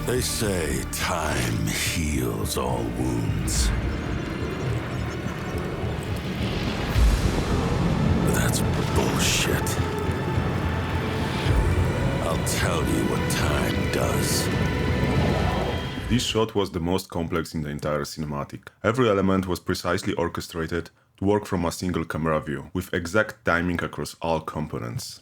They say time heals all wounds. But that's bullshit. I'll tell you what time does. This shot was the most complex in the entire cinematic. Every element was precisely orchestrated to work from a single camera view, with exact timing across all components.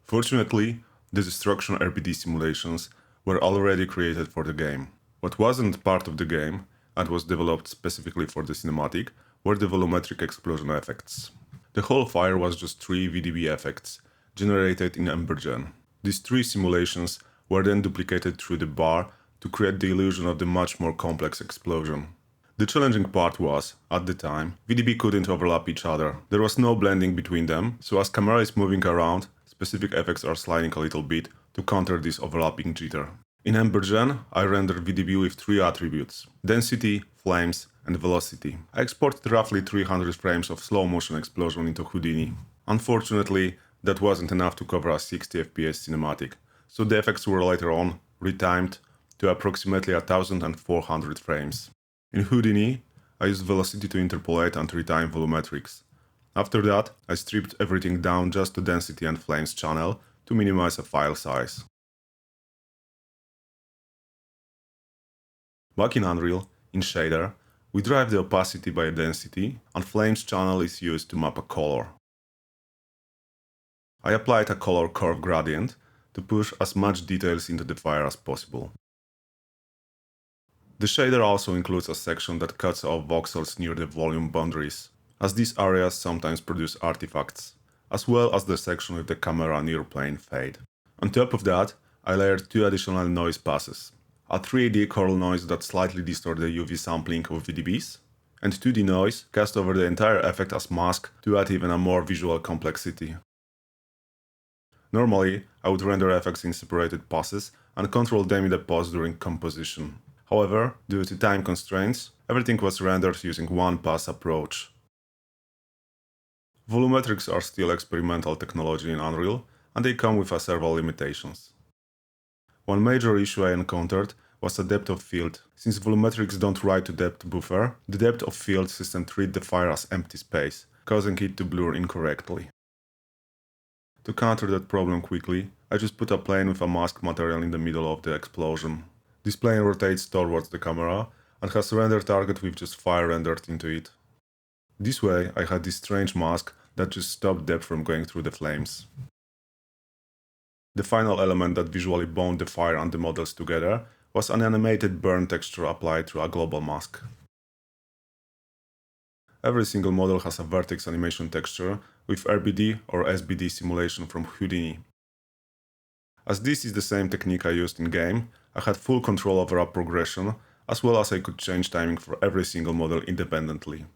Fortunately, the destruction RBD simulations were already created for the game. What wasn't part of the game, and was developed specifically for the cinematic, were the volumetric explosion effects. The whole fire was just 3 VDB effects, generated in EmberGen. These 3 simulations were then duplicated through the bar to create the illusion of the much more complex explosion. The challenging part was, at the time, VDB couldn't overlap each other. There was no blending between them, so as camera is moving around, specific effects are sliding a little bit to counter this overlapping jitter. In EmberGen, I rendered VDB with 3 attributes: density, flames, and velocity. I exported roughly 300 frames of slow motion explosion into Houdini. Unfortunately, that wasn't enough to cover a 60 FPS cinematic, so the effects were later on retimed to approximately 1400 frames. In Houdini, I used velocity to interpolate and retime volumetrics. After that, I stripped everything down just to density and flames channel to minimize the file size. Back in Unreal, in Shader, we drive the opacity by density, and flames channel is used to map a color. I applied a color curve gradient to push as much details into the fire as possible. The shader also includes a section that cuts off voxels near the volume boundaries, as these areas sometimes produce artifacts, as well as the section with the camera near plane fade. On top of that, I layered 2 additional noise passes: a 3D curl noise that slightly distorts the UV sampling of VDBs, and 2D noise cast over the entire effect as mask to add even a more visual complexity. Normally, I would render effects in separated passes and control them in the pause during composition. However, due to time constraints, everything was rendered using one pass approach. Volumetrics are still experimental technology in Unreal, and they come with several limitations. One major issue I encountered was the depth of field. Since volumetrics don't write to depth buffer, the depth of field system treats the fire as empty space, causing it to blur incorrectly. To counter that problem quickly, I just put a plane with a mask material in the middle of the explosion. This plane rotates towards the camera and has a render target with just fire rendered into it. This way, I had this strange mask that just stopped depth from going through the flames. The final element that visually bound the fire and the models together was an animated burn texture applied through a global mask. Every single model has a vertex animation texture with RBD or SBD simulation from Houdini. As this is the same technique I used in game, I had full control over a progression, as well as I could change timing for every single model independently.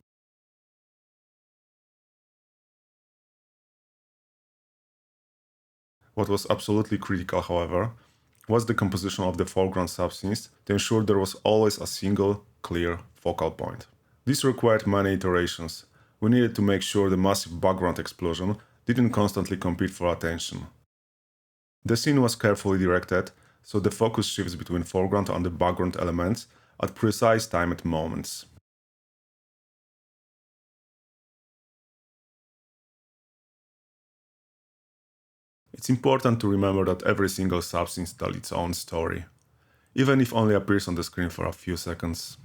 What was absolutely critical, however, was the composition of the foreground subscenes to ensure there was always a single, clear focal point. This required many iterations. We needed to make sure the massive background explosion didn't constantly compete for attention. The scene was carefully directed, so the focus shifts between foreground and the background elements at precise timed moments. It's important to remember that every single subscene tells its own story, even if only appears on the screen for a few seconds.